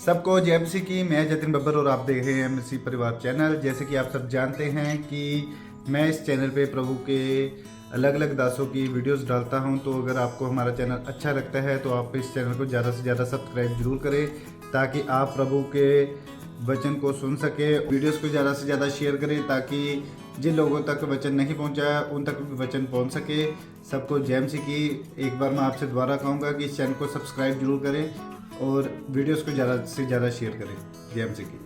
सबको जय मसीह की। मैं जतिन बब्बर और आप देख रहे हैं मसीह परिवार चैनल। जैसे कि आप सब जानते हैं कि मैं इस चैनल पे प्रभु के अलग अलग दासों की वीडियोस डालता हूं, तो अगर आपको हमारा चैनल अच्छा लगता है तो आप इस चैनल को ज़्यादा से ज़्यादा सब्सक्राइब जरूर करें, ताकि आप प्रभु के वचन को सुन सके। वीडियोस को ज़्यादा से ज़्यादा शेयर करें ताकि जिन लोगों तक वचन नहीं पहुंचा उन तक भी वचन पहुंच सके। सबको जय मसीह की। एक बार मैं आपसे दोबारा कहूँगा कि इस चैनल को सब्सक्राइब जरूर करें और वीडियोस को ज़्यादा से ज़्यादा शेयर करें। जय मसीह की।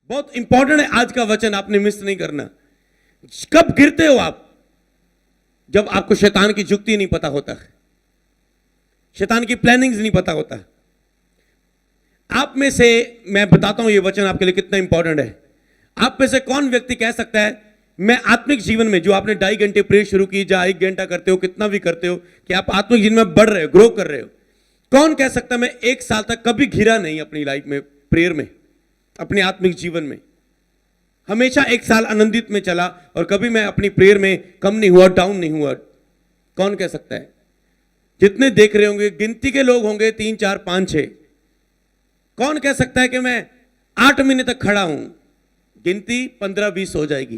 बहुत इंपॉर्टेंट है आज का वचन, आपने मिस नहीं करना। कब गिरते हो आप? जब आपको शैतान की जुक्ति नहीं पता होता है, शैतान की प्लानिंग्स नहीं पता होता। आप में से मैं बताता हूं ये वचन आपके लिए कितना इंपॉर्टेंट है। आप में से कौन व्यक्ति कह सकता है मैं आत्मिक जीवन में, जो आपने 2.5 घंटे प्रेयर शुरू की, जहां 1 घंटा करते हो, कितना भी करते हो, कि आप आत्मिक जीवन में बढ़ रहे हो, ग्रो कर रहे हो, कौन कह सकता मैं 1 साल तक कभी घिरा नहीं अपनी लाइफ में, प्रेयर में, अपने आत्मिक जीवन में? हमेशा 1 साल आनंदित में चला और कभी मैं अपनी प्रेयर में कम नहीं हुआ, डाउन नहीं हुआ। कौन कह सकता है? जितने देख रहे होंगे गिनती के लोग होंगे 3 4 5 6। कौन कह सकता है कि मैं 8 महीने तक खड़ा हूं? गिनती 15 20 हो जाएगी।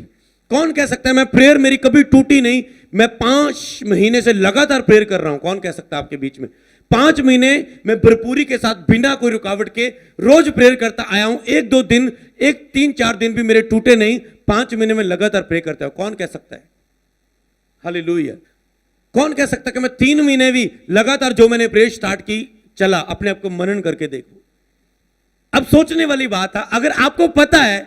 कौन कह सकता है मैं प्रेयर मेरी कभी टूटी नहीं, मैं 5 महीने से लगातार प्रेयर कर रहा हूं? कौन कह सकता है आपके बीच में? 5 महीने मैं भरपूरी के साथ बिना कोई रुकावट के रोज प्रेयर करता आया हूं। 1-2 दिन, 3-4 दिन भी मेरे टूटे नहीं। 5 महीने में लगातार प्रेयर करता हूं। कौन कह सकता है? हालेलुया। कौन कह सकता है कि मैं 3 महीने भी लगातार जो मैंने प्रेयर स्टार्ट की चला? अपने आप को मनन करके देखो। अब सोचने वाली बात है, अगर आपको पता है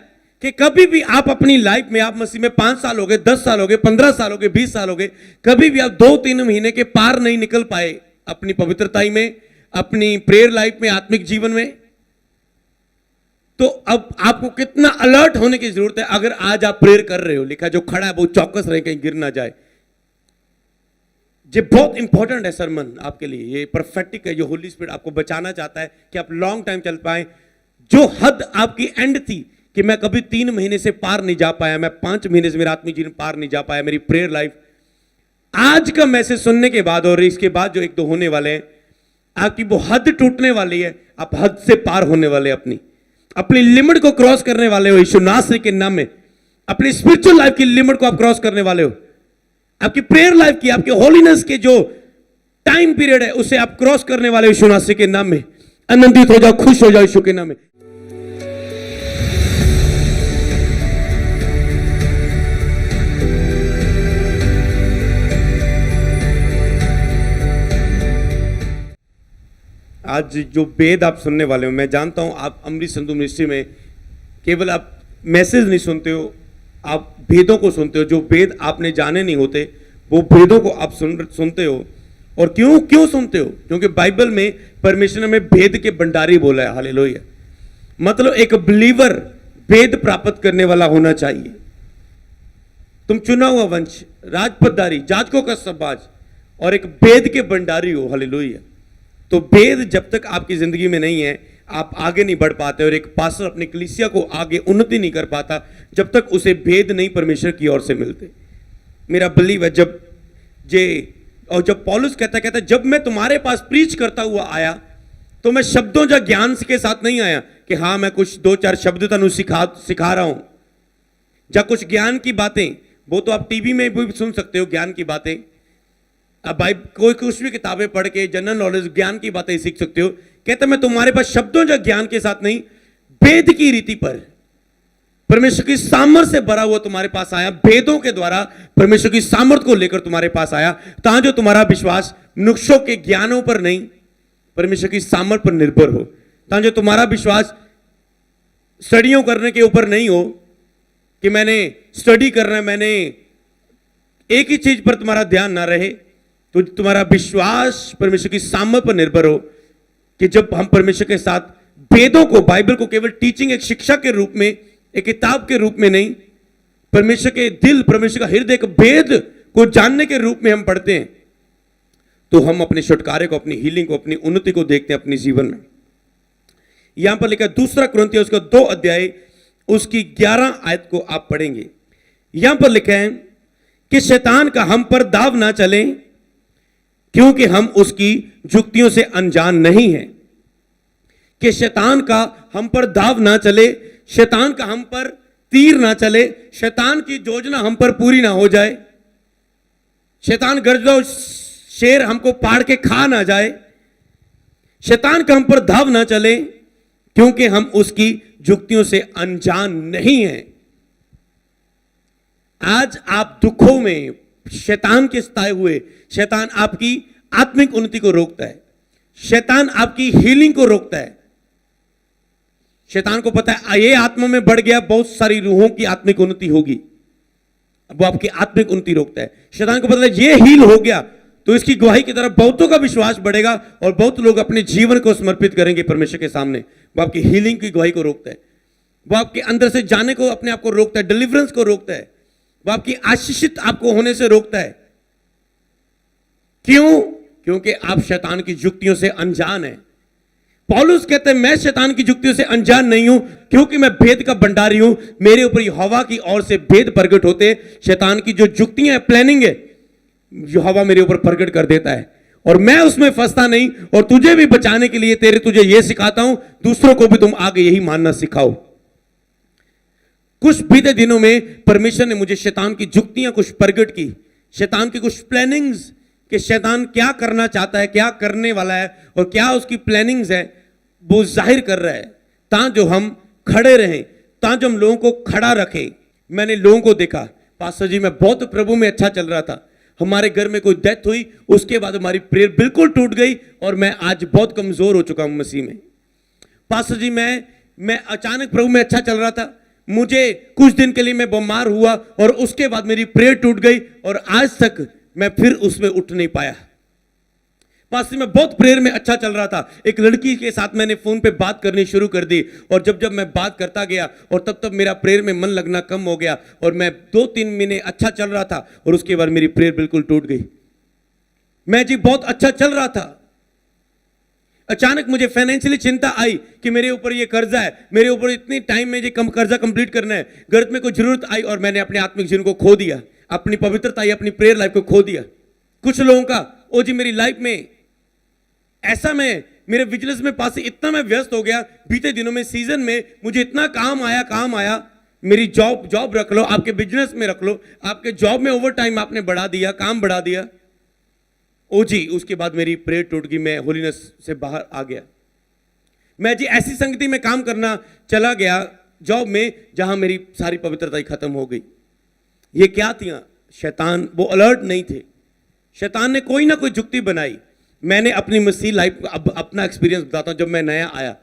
कि कभी भी आप अपनी लाइफ में, आप मसीह में 5 साल हो गए, 10 साल हो गए, 15 साल हो गए, 20 साल हो गए, कभी भी आप 2-3 महीने के पार नहीं निकल पाए अपनी पवित्रताई में, अपनी प्रेयर लाइफ में, आत्मिक जीवन में, तो अब आपको कितना अलर्ट होने की जरूरत है। अगर आज आप प्रेयर कर रहे हो, लिखा जो खड़ा है वो चौकस रहे, कहीं गिर ना जाए। ये बहुत इंपॉर्टेंट है सरमन आपके लिए, ये परफेक्टिक है। जो होली स्पिरिट आपको बचाना चाहता है कि आप लॉन्ग टाइम चल पाए। जो हद आपकी एंड थी कि मैं कभी 3 महीने से पार नहीं जा पाया, मैं 5 महीने से मेरा आत्मिक जीवन पार नहीं जा पाया, मेरी प्रेयर लाइफ, आज का मैसेज सुनने के बाद और इसके बाद जो 1-2 होने वाले हैं, आपकी वो हद टूटने वाली है। आप हद से पार होने वाले, अपनी लिमिट को क्रॉस करने वाले हो यीशु नासरी के नाम में। अपनी स्पिरिचुअल लाइफ की लिमिट को आप क्रॉस करने वाले हो। आपकी प्रेयर लाइफ की, आपके होलीनेस के जो टाइम पीरियड है, उसे आप क्रॉस करने वाले हो यीशु नासरी के नाम में। आनंदित हो जाओ, खुश हो जाओ यीशु के नाम में। आज जो वेद आप सुनने वाले हो, मैं जानता हूं आप अमृत संधू मिनिस्ट्री में केवल आप मैसेज नहीं सुनते हो, आप भेदों को सुनते हो। जो वेद आपने जाने नहीं होते, वो भेदों को आप सुनते हो। और क्यों सुनते हो? क्योंकि बाइबल में परमेश्वर ने भेद के भंडारी बोला है। हालेलुया। मतलब एक बिलीवर भेद प्राप्त करने वाला होना चाहिए। तुम चुना हुआ वंश, राजपदधारी, जाजकों का समाज और एक भेद के भंडारी हो। हालेलुया। तो भेद जब तक आपकी जिंदगी में नहीं है, आप आगे नहीं बढ़ पाते। और एक पास्टर अपनी कलीसिया को आगे उन्नति नहीं कर पाता जब तक उसे भेद नहीं परमेश्वर की ओर से मिलते। मेरा बिलीव है जब पौलुस कहता जब मैं तुम्हारे पास प्रीच करता हुआ आया, तो मैं शब्दों या ज्ञान के साथ नहीं आया कि हाँ मैं कुछ 2-4 शब्द तनु सिखा रहा हूं, या कुछ ज्ञान की बातें। वो तो आप टीवी में भी सुन सकते हो ज्ञान की बातें। अब कोई कुछ भी किताबें पढ़ के जनरल नॉलेज ज्ञान की बातें सीख सकते हो। कहता मैं तुम्हारे पास शब्दों या ज्ञान के साथ नहीं, वेद की रीति पर, परमेश्वर की सामर्थ से भरा हुआ तुम्हारे पास आया। वेदों के द्वारा परमेश्वर की सामर्थ को लेकर तुम्हारे पास आया, ताकि जो तुम्हारा विश्वास मनुष्यों के ज्ञानों पर नहीं, परमेश्वर की सामर्थ पर निर्भर हो। ताकि जो तुम्हारा विश्वास स्टडियों करने के ऊपर नहीं हो कि मैंने स्टडी करना है, मैंने एक ही चीज पर तुम्हारा ध्यान ना रहे, तो तुम्हारा विश्वास परमेश्वर की सामर्थ पर निर्भर हो। कि जब हम परमेश्वर के साथ वेदों को, बाइबल को केवल टीचिंग, एक शिक्षा के रूप में, एक किताब के रूप में नहीं, परमेश्वर के दिल, परमेश्वर का हृदय, भेद को जानने के रूप में हम पढ़ते हैं, तो हम अपने छुटकारे को, अपनी हीलिंग को, अपनी उन्नति को देखते हैं अपने जीवन में। यहां पर लिखा 2 कुरिन्थियों उसका 2 अध्याय उसकी 11 आयत को आप पढ़ेंगे। यहां पर लिखा है कि शैतान का हम पर दाव ना चले, क्योंकि हम उसकी जुक्तियों से अनजान नहीं हैं। कि शैतान का हम पर दाव ना चले, शैतान का हम पर तीर ना चले, शैतान की योजना हम पर पूरी ना हो जाए, शैतान गर्जो शेर हमको पाड़ के खा ना जाए, शैतान का हम पर दाव ना चले, क्योंकि हम उसकी जुक्तियों से अनजान नहीं हैं। आज आप दुखों में शैतान के सताए हुए, शैतान आपकी आत्मिक उन्नति को रोकता है, शैतान आपकी हीलिंग को रोकता है। शैतान को पता है ये आत्मा में बढ़ गया, बहुत सारी रूहों की आत्मिक उन्नति होगी, अब वो आपकी आत्मिक उन्नति रोकता है। शैतान को पता है ये हील हो गया तो इसकी गवाही की तरफ बहुतों का विश्वास बढ़ेगा और बहुत लोग अपने जीवन को समर्पित करेंगे परमेश्वर के सामने। वो आपकी हीलिंग की गवाही को रोकता है, वो आपके अंदर से जाने को, अपने आप को रोकता है, डिलीवरेंस को रोकता है, वो आपकी आशीषित आपको होने से रोकता है। क्यों? क्योंकि आप शैतान की युक्तियों से अनजान हैं। पौलुस कहते हैं मैं शैतान की युक्तियों से अनजान नहीं हूं, क्योंकि मैं भेद का भंडारी हूं, मेरे ऊपर यहोवा की ओर से भेद प्रकट होते। शैतान की जो युक्तियां हैं, प्लानिंग है, यहोवा मेरे ऊपर प्रकट कर देता है और मैं उसमें फंसता नहीं। और तुझे भी बचाने के लिए तुझे यह सिखाता हूं, दूसरों को भी तुम आगे यही मानना सिखाओ। कुछ बीते दिनों में परमेश्वर ने मुझे शैतान की युक्तियां कुछ प्रकट की, शैतान की कुछ प्लानिंग्स, कि शैतान क्या करना चाहता है, क्या करने वाला है और क्या उसकी प्लानिंग्स है, वो जाहिर कर रहा है, ताकि हम खड़े रहें, ताकि हम लोगों को खड़ा रखें। मैंने लोगों को देखा, पास्टर जी मैं बहुत प्रभु में अच्छा चल रहा था, हमारे घर में कोई डेथ हुई, उसके बाद हमारी प्रेयर बिल्कुल टूट गई और मैं आज बहुत कमजोर हो चुका हूं मसीह में। पास्टर जी मैं अचानक प्रभु में अच्छा चल रहा था, मुझे कुछ दिन के लिए मैं बीमार हुआ और उसके बाद मेरी प्रेयर टूट गई और आज तक मैं फिर उसमें उठ नहीं पाया। पास्टर मैं बहुत प्रेयर में अच्छा चल रहा था, एक लड़की के साथ मैंने फोन पे बात करनी शुरू कर दी और जब मैं बात करता गया और तब मेरा प्रेयर में मन लगना कम हो गया और मैं 2-3 महीने अच्छा चल रहा था और उसके बाद मेरी प्रेयर बिल्कुल टूट गई। मैं जी बहुत अच्छा चल रहा था, अचानक मुझे फाइनेंशियली चिंता आई कि मेरे ऊपर ये कर्जा है, मेरे ऊपर इतनी टाइम में ये कर्जा कंप्लीट करना है, घर में कोई जरूरत आई और मैंने अपने आत्मिक जीवन को खो दिया, अपनी पवित्रता या अपनी प्रेयर लाइफ को खो दिया। कुछ लोगों का ओ जी मेरी लाइफ में ऐसा, मैं मेरे बिजनेस में पास इतना मैं व्यस्त हो गया, बीते दिनों में सीजन में मुझे इतना काम आया, मेरी जॉब रख लो, आपके बिजनेस में रख लो, आपके जॉब में ओवर टाइम आपने बढ़ा दिया, काम बढ़ा दिया, ओ जी उसके बाद मेरी प्रेयर टूट गई, मैं होलीनेस से बाहर आ गया। मैं जी ऐसी संगति में काम करना चला गया जॉब में जहां मेरी सारी पवित्रता ही खत्म हो गई। ये क्या थी? शैतान, वो अलर्ट नहीं थे, शैतान ने कोई ना कोई जुक्ति बनाई। मैंने अपनी मसीह लाइफ अब अपना एक्सपीरियंस बताता हूं। जब मैं नया आया,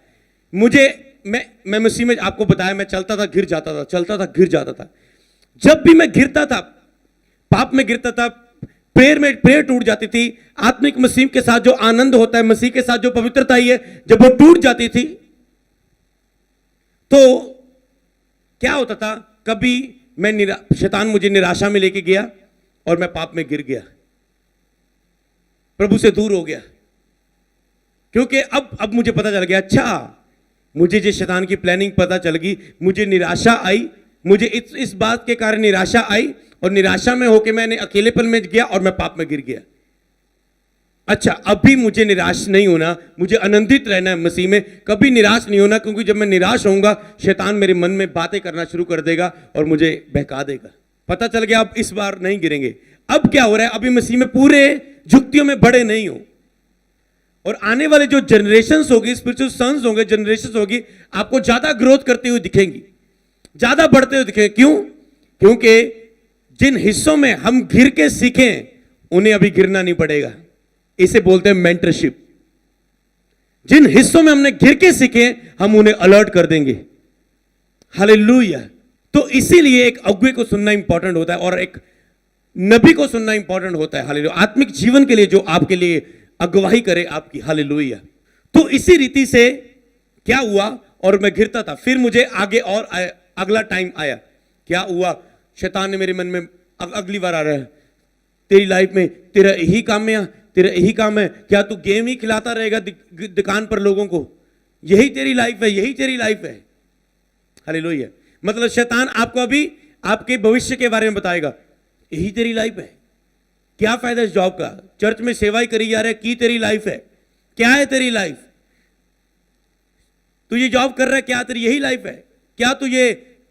मैं मसीह में आपको बताया, मैं चलता था गिर जाता था, चलता था गिर जाता था। जब भी मैं गिरता था, पाप में गिरता था, प्रेयर टूट जाती थी, आत्मिक मसीह के साथ जो आनंद होता है, मसीह के साथ जो पवित्रता ही है, जब वो टूट जाती थी तो क्या होता था, कभी शैतान मुझे निराशा में लेके गया और मैं पाप में गिर गया, प्रभु से दूर हो गया। क्योंकि अब मुझे पता चल गया, अच्छा मुझे जो शैतान की प्लानिंग पता चल गई, मुझे निराशा आई, मुझे इस बात के कारण निराशा आई और निराशा में होकर मैंने अकेलेपन में गया और मैं पाप में गिर गया। अच्छा अभी मुझे निराश नहीं होना, मुझे आनंदित रहना है मसीह में, कभी निराश नहीं होना, क्योंकि जब मैं निराश होऊंगा शैतान मेरे मन में बातें करना शुरू कर देगा और मुझे बहका देगा। पता चल गया अब इस बार नहीं गिरेंगे। अब क्या हो रहा है, अभी मसीह में पूरे जुक्तियों में बड़े नहीं हो और आने वाले जो जनरेशंस होगी, स्पिरिचुअल सन्स होंगे, जनरेशंस होगी, आपको ज्यादा ग्रोथ करते हुए दिखेंगी, ज्यादा बढ़ते हुए दिखेंगे। क्यों? क्योंकि जिन हिस्सों में हम गिर के सीखें उन्हें अभी गिरना नहीं पड़ेगा। इसे बोलते हैं मेंटरशिप। जिन हिस्सों में हमने गिर के सीखे हम उन्हें अलर्ट कर देंगे। हालेलुया। तो इसीलिए एक अगुवे को सुनना इंपॉर्टेंट होता है और एक नबी को सुनना इंपॉर्टेंट होता है। हालेलुया। आत्मिक जीवन के लिए जो आपके लिए अगुवाई करे आपकी। हालेलुया। तो इसी रीति से क्या हुआ, और मैं गिरता था, फिर मुझे आगे और अगला टाइम आया। क्या हुआ, शैतान ने मेरे मन में अगली बार आ रहा है, तेरी लाइफ में तेरा यही काम है, तेरा यही काम है, क्या तू गेम ही खिलाता रहेगा दुकान पर लोगों को, यही तेरी लाइफ है, यही तेरी लाइफ है। हालेलुया। मतलब शैतान आपको अभी आपके भविष्य के बारे में बताएगा, यही तेरी लाइफ है, क्या फायदा इस जॉब का, चर्च में सेवा ही करी जा रहा है, की तेरी लाइफ है, क्या है तेरी लाइफ। तू ये जॉब कर रहा है, क्या तेरी यही लाइफ है? क्या तू ये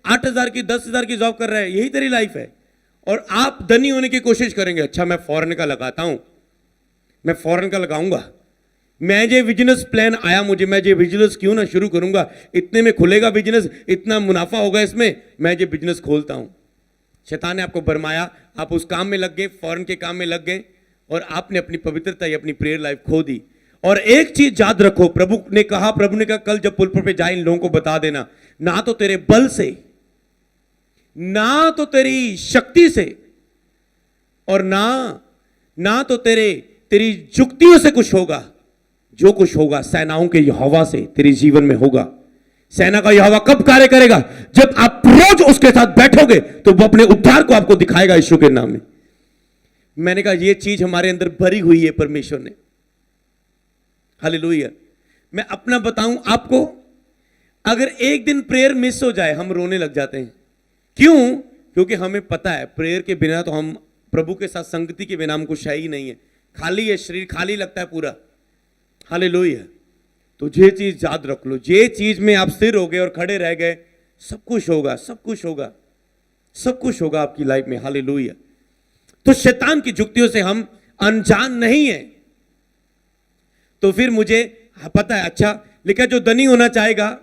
8,000 की 10,000 की जॉब कर रहा है, यही तेरी लाइफ है? और आप धनी होने की कोशिश करेंगे, अच्छा मैं फॉरेन का लगाता हूं, मैं फॉरेन का लगाऊंगा, मैं जे बिजनेस प्लान आया मुझे, मैं जे बिजनेस क्यों ना शुरू करूंगा, इतने में खुलेगा बिजनेस, इतना मुनाफा होगा इसमें, मैं जे बिजनेस खोलता हूं। शैतान ने आपको भरमाया, आप उस काम में लग गए, फॉरेन के काम में लग गए, और आपने अपनी पवित्रता या अपनी प्रेयर लाइफ खो दी। और एक चीज याद रखो, प्रभु ने कहा कल जब पुल पे जाए इन लोगों को बता देना, ना तो तेरे बल से, ना तो तेरी शक्ति से, और ना तो तेरी जुक्तियों से कुछ होगा, जो कुछ होगा सेनाओं के यहोवा से तेरे जीवन में होगा। सेना का यहोवा कब कार्य करेगा? जब आप रोज उसके साथ बैठोगे तो वो अपने उद्धार को आपको दिखाएगा यीशु के नाम में। मैंने कहा यह चीज हमारे अंदर भरी हुई है परमेश्वर ने, हालेलुया। मैं अपना बताऊं आपको, अगर एक दिन प्रेयर मिस हो जाए हम रोने लग जाते हैं। क्यों? क्योंकि हमें पता है प्रेयर के बिना तो हम प्रभु के साथ संगति के बिना हम कुछ है ही नहीं है, खाली है, शरीर खाली लगता है पूरा, हालेलुया। तो ये चीज याद रख लो, ये चीज में आप स्थिर हो गए और खड़े रह गए, सब कुछ होगा, सब कुछ होगा, सब कुछ होगा आपकी लाइफ में, हालेलुया। तो शैतान की जुक्तियों से हम अनजान नहीं है। तो फिर मुझे पता है, अच्छा लेकिन जो धनी होना चाहेगा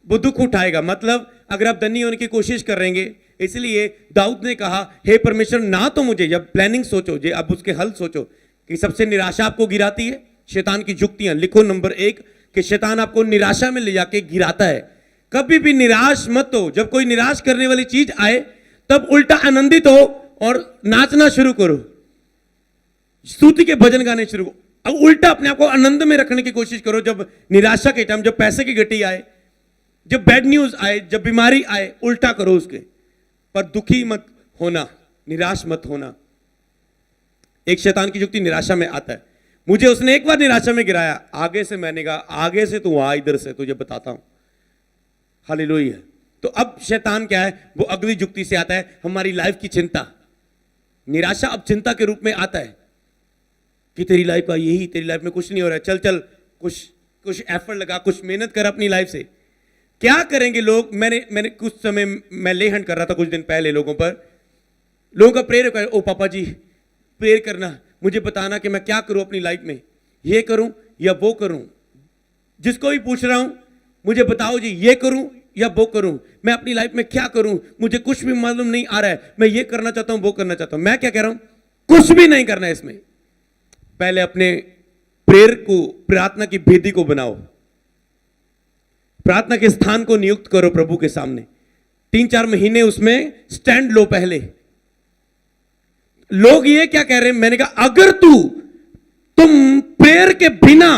वो दुख उठाएगा। मतलब अगर आप धनी होने की कोशिश करेंगे, इसलिए दाऊद ने कहा हे परमेश्वर, ना तो मुझे, जब प्लानिंग सोचो, जे अब उसके हल सोचो कि सबसे निराशा आपको गिराती है, शैतान की जुक्तियां लिखो। नंबर 1 कि शैतान आपको निराशा में ले जाके गिराता है। कभी भी निराश मत हो। जब कोई निराश करने वाली चीज आए तब उल्टा आनंदित हो और नाचना शुरू करो, स्तुति के भजन गाने शुरू करो। अब उल्टा अपने आप को आनंद में रखने की कोशिश करो। जब निराशा के टाइम, जब पैसे की घटी आए, जब बैड न्यूज आए, जब बीमारी आए, उल्टा करो उसके। पर दुखी मत होना, निराश मत होना। एक शैतान की जुक्ति निराशा में आता है। मुझे उसने एक बार निराशा में गिराया, आगे से मैंने कहा आगे से तू आ, इधर से तुझे बताता हूं, हालेलुया। तो अब शैतान क्या है, वो अगली जुक्ति से आता है, हमारी लाइफ की चिंता। निराशा अब चिंता के रूप में आता है कि तेरी लाइफ का यही, तेरी लाइफ में कुछ नहीं हो रहा है, चल चल कुछ एफर्ट लगा, कुछ मेहनत कर अपनी लाइफ से। क्या करेंगे लोग? मैंने कुछ समय मैं ले हंट कर रहा था कुछ दिन पहले लोगों का प्रेयर कर, ओ पापा जी प्रेयर करना, मुझे बताना कि मैं क्या करूं अपनी लाइफ में, ये करूं या वो करूं। जिसको भी पूछ रहा हूं, मुझे बताओ जी, ये करूं या वो करूं, मैं अपनी लाइफ में क्या करूं, मुझे कुछ भी मालूम नहीं आ रहा है, मैं ये करना चाहता हूं, वो करना चाहता हूं। मैं क्या कह रहा हूं, कुछ भी नहीं करना है इसमें। पहले अपने प्रेयर को, प्रार्थना की भेदी को बनाओ, प्रार्थना के स्थान को नियुक्त करो प्रभु के सामने। 3-4 महीने उसमें स्टैंड लो। पहले लोग ये क्या कह रहे हैं, मैंने कहा अगर तुम प्रेयर के बिना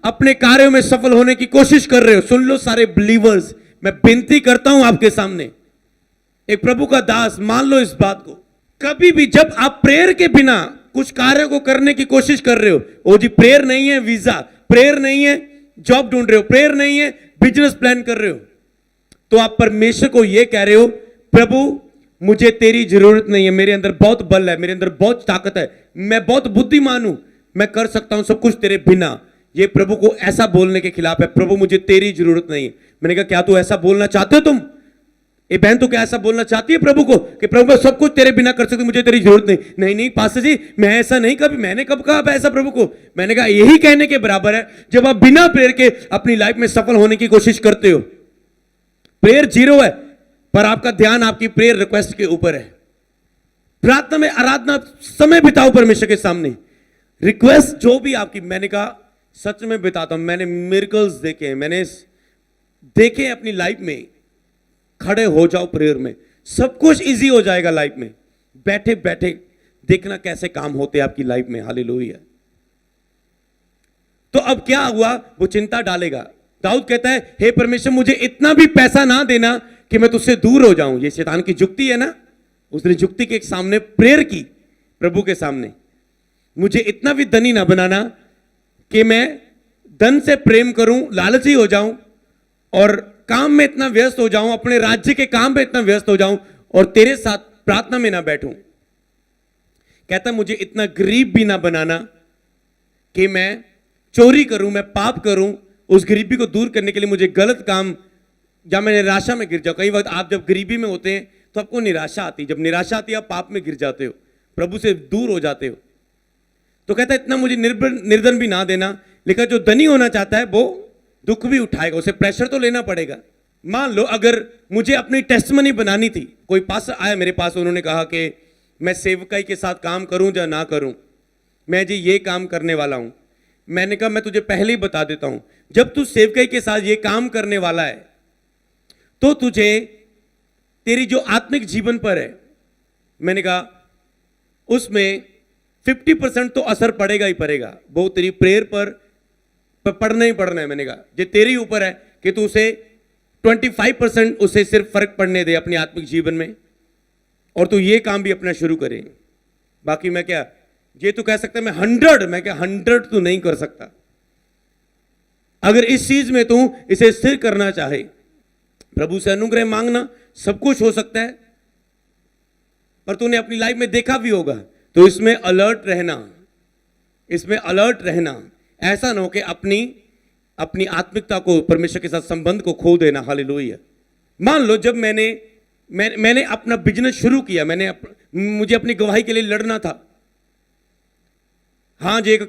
अपने कार्यों में सफल होने की कोशिश कर रहे हो, सुन लो सारे बिलीवर्स, मैं विनती करता हूं आपके सामने, एक प्रभु का दास, मान लो इस बात को। कभी भी जब आप प्रेयर के बिना कुछ कार्य को करने की कोशिश कर रहे हो, ओ जी प्रेयर नहीं है वीजा, प्रेयर नहीं है जॉब ढूंढ रहे हो, प्रेयर नहीं है बिजनेस प्लान कर रहे हो, तो आप परमेश्वर को यह कह रहे हो, प्रभु मुझे तेरी जरूरत नहीं है, मेरे अंदर बहुत बल है, मेरे अंदर बहुत ताकत है, मैं बहुत बुद्धिमान हूं, मैं कर सकता हूं सब कुछ तेरे बिना। ये प्रभु को ऐसा बोलने के खिलाफ है, प्रभु मुझे तेरी जरूरत नहीं है। मैंने कहा क्या तू ऐसा बोलना चाहते हो तुम? ये बहन तो क्या ऐसा बोलना चाहती है प्रभु को कि प्रभु मैं सब कुछ तेरे बिना कर सकती हूं, मुझे तेरी जरूरत नहीं? नहीं नहीं पास्टर जी, मैं ऐसा नहीं, कभी मैंने कब कहा ऐसा प्रभु को? मैंने कहा यही कहने के बराबर है जब आप बिना प्रेयर के अपनी लाइफ में सफल होने की कोशिश करते हो। प्रेयर 0 है, पर आपका ध्यान आपकी प्रेयर रिक्वेस्ट के ऊपर है। प्रार्थना में आराधना समय बिताओ परमेश्वर के सामने, रिक्वेस्ट जो भी आपकी, मैंने कहा सच में बिताता हूं, मैंने मिरेकल्स देखे हैं, मैंने देखे हैं अपनी लाइफ में। खड़े हो जाओ प्रेयर में, सब कुछ इजी हो जाएगा लाइफ में। बैठे बैठे देखना कैसे काम होते हैं आपकी लाइफ में, हालेलुया। तो अब क्या हुआ, वो चिंता डालेगा। दाऊद कहता है हे परमेश्वर मुझे इतना भी पैसा ना देना कि मैं तुझसे दूर हो जाऊं। ये शैतान की जुक्ति है ना, उसने जुक्ति के सामने प्रेयर की प्रभु के सामने, मुझे इतना भी धनी ना बनाना कि मैं धन से प्रेम करूं, लालची हो जाऊं और काम में इतना व्यस्त हो जाऊं, अपने राज्य के काम में इतना व्यस्त हो जाऊं और तेरे साथ प्रार्थना में ना बैठूं। कहता मुझे इतना गरीब भी ना बनाना कि मैं चोरी करूं, मैं पाप करूं उस गरीबी को दूर करने के लिए मुझे गलत काम या मैं निराशा में गिर जाऊं। कई वक्त आप जब गरीबी में होते हैं तो आपको निराशा आती है, जब निराशा आती है आप पाप में गिर जाते हो, प्रभु से दूर हो जाते हो। तो कहता है इतना मुझे निर्धन भी ना देना, लेकिन जो धनी होना चाहता है वो दुख भी उठाएगा, उसे प्रेशर तो लेना पड़ेगा। मान लो अगर मुझे अपनी टेस्टमनी बनानी थी, कोई पास आया मेरे पास, उन्होंने कहा कि मैं सेवकाई के साथ काम करूं या ना करूं, मैं जी ये काम करने वाला हूं। मैंने कहा मैं तुझे पहले ही बता देता हूं, जब तू सेवकाई के साथ ये काम करने वाला है तो तुझे तेरी जो आत्मिक जीवन पर है, मैंने कहा उसमें 50% तो असर पड़ेगा ही पड़ेगा, वो तेरी प्रेयर पर पढ़ना ही पढ़ना है। मैंने कहा ये तेरे ऊपर है कि तू उसे 25% उसे सिर्फ फर्क पड़ने दे अपने आत्मिक जीवन में, और तू ये काम भी अपना शुरू करे। बाकी मैं क्या, ये तू कह सकता है मैं 100, मैं क्या 100 तू नहीं कर सकता। अगर इस चीज में तू इसे स्थिर करना चाहे, प्रभु से अनुग्रह मांगना, सब कुछ हो सकता है, पर तूने अपनी लाइफ में देखा भी होगा, तो इसमें अलर्ट रहना, इसमें अलर्ट रहना। ऐसा ना हो कि अपनी आत्मिकता को, परमेश्वर के साथ संबंध को खो देना। हालेलुया। मान लो जब मैंने अपना बिजनेस शुरू किया, मुझे अपनी गवाही के लिए लड़ना था। हाँ जी, एक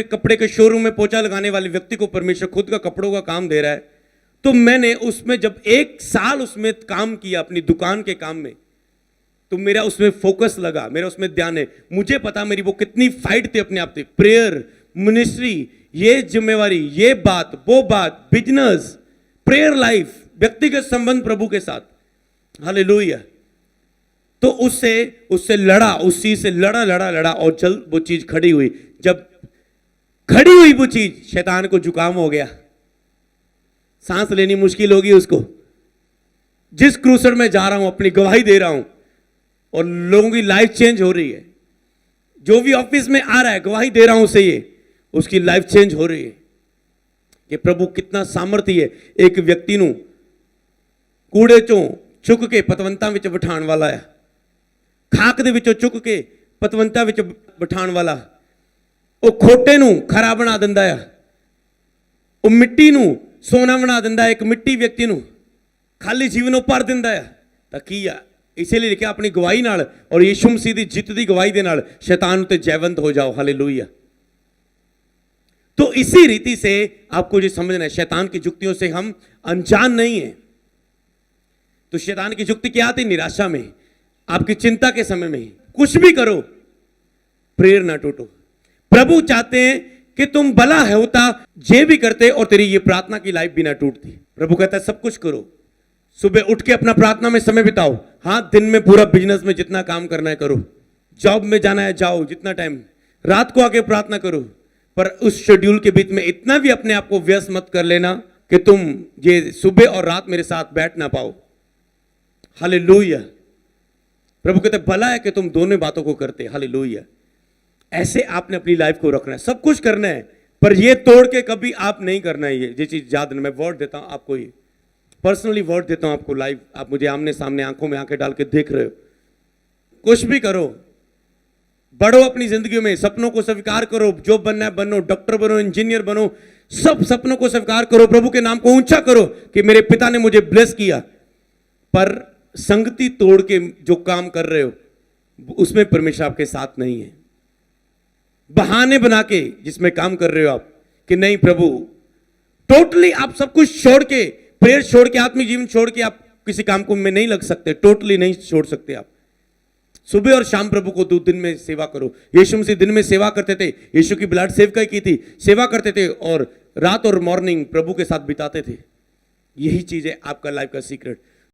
कपड़े के शोरूम में पोछा लगाने वाले व्यक्ति को परमेश्वर खुद का कपड़ों का काम दे रहा है, तो मैंने उसमें जब 1 साल उसमें काम किया अपनी दुकान के काम में, तो मेरा उसमें फोकस लगा, मेरा उसमें ध्यान है। मुझे पता मेरी वो कितनी फाइट थी अपने आप से, प्रेयर, मिनिस्ट्री, ये जिम्मेवारी, ये बात, वो बात, बिजनेस, प्रेयर लाइफ, व्यक्तिगत संबंध प्रभु के साथ। हालेलुया। तो उससे लड़ा, उस चीज से लड़ा और जल्द वो चीज खड़ी हुई। जब खड़ी हुई वो चीज, शैतान को जुकाम हो गया, सांस लेनी मुश्किल होगी उसको। जिस क्रूसर में जा रहा हूं, अपनी गवाही दे रहा हूं और लोगों की लाइफ चेंज हो रही है, जो भी ऑफिस में आ रहा है गवाही दे रहा हूं उसे, ये उसकी लाइफ चेंज हो रही है कि प्रभु कितना सामर्थ्य है। एक व्यक्ति ਨੂੰ ਕੂੜੇ ਚੋਂ ਚੁੱਕ ਕੇ ਪਤਵੰਤਾਂ ਵਿੱਚ ਬਿਠਾਉਣ ਵਾਲਾ ਹੈ, ਖਾਕ ਦੇ ਵਿੱਚੋਂ ਚੁੱਕ ਕੇ ਪਤਵੰਤਾਂ ਵਿੱਚ ਬਿਠਾਉਣ ਵਾਲਾ। ਉਹ ਖੋਟੇ ਨੂੰ ਖਰਾ ਬਣਾ ਦਿੰਦਾ ਆ, ਉਹ ਮਿੱਟੀ ਨੂੰ ਸੋਨਾ ਬਣਾ ਦਿੰਦਾ ਹੈ, ਇੱਕ ਮਿੱਟੀ ਵਿਅਕਤੀ ਨੂੰ ਖਾਲੀ ਜੀਵਨ ਨੂੰ ਭਰ ਦਿੰਦਾ ਆ। ਤਾਂ ਕੀ ਆ, ਇਸੇ ਲਈ ਲਿਖਿਆ ਆਪਣੀ ਗਵਾਹੀ ਨਾਲ ਔਰ ਯीशु मसीह ਦੀ ਜਿੱਤ ਦੀ ਗਵਾਹੀ ਦੇ ਨਾਲ शैतान उते जयवंत हो जाओ। हालेलुया। तो इसी रीति से आपको ये समझना है, शैतान की जुक्तियों से हम अनजान नहीं है। तो शैतान की जुक्ति क्या आती? निराशा में, आपकी चिंता के समय में। कुछ भी करो, प्रेयर ना टूटो। प्रभु चाहते हैं कि तुम भला होता ये भी करते और तेरी ये प्रार्थना की लाइफ भी ना टूटती। प्रभु कहता है सब कुछ करो, सुबह उठ के अपना प्रार्थना में समय बिताओ। हाँ, दिन में पूरा बिजनेस में जितना काम करना है करो, जॉब में जाना है जाओ जितना टाइम, रात को आके प्रार्थना करो, पर उस शेड्यूल के बीच में इतना भी अपने आप को व्यस्त मत कर लेना कि तुम ये सुबह और रात मेरे साथ बैठ ना पाओ। हालेलुया। प्रभु कहते भला है कि तुम दोनों बातों को करते। हालेलुया। ऐसे आपने अपनी लाइफ को रखना है, सब कुछ करना है, पर ये तोड़ के कभी आप नहीं करना है। ये चीज याद रखना। मैं वर्ड देता हूं आपको, ये पर्सनली वर्ड देता हूं आपको लाइव, आप मुझे आमने सामने आंखों में आंखें डाल के देख रहे हो। कुछ भी करो, बढ़ो अपनी जिंदगी में, सपनों को स्वीकार करो, जो बनना है बनो, डॉक्टर बनो, इंजीनियर बनो, सब सपनों को स्वीकार करो, प्रभु के नाम को ऊंचा करो कि मेरे पिता ने मुझे ब्लेस किया। पर संगति तोड़ के जो काम कर रहे हो उसमें परमेश्वर आपके साथ नहीं है। बहाने बना के जिसमें काम कर रहे हो आप कि नहीं प्रभु, टोटली आप सब कुछ छोड़ के, प्रेयर छोड़ के, आत्मिक जीवन छोड़ के आप किसी काम को में नहीं लग सकते, टोटली नहीं छोड़ सकते आप। सुबह और शाम प्रभु को 2 दिन में सेवा करो। यीशु मसीह दिन में सेवा करते थे, यीशु की ब्लड सेवकाई की थी, सेवा करते थे, और रात और मॉर्निंग प्रभु के साथ बिताते थे। यही चीज है आपका लाइफ का सीक्रेट।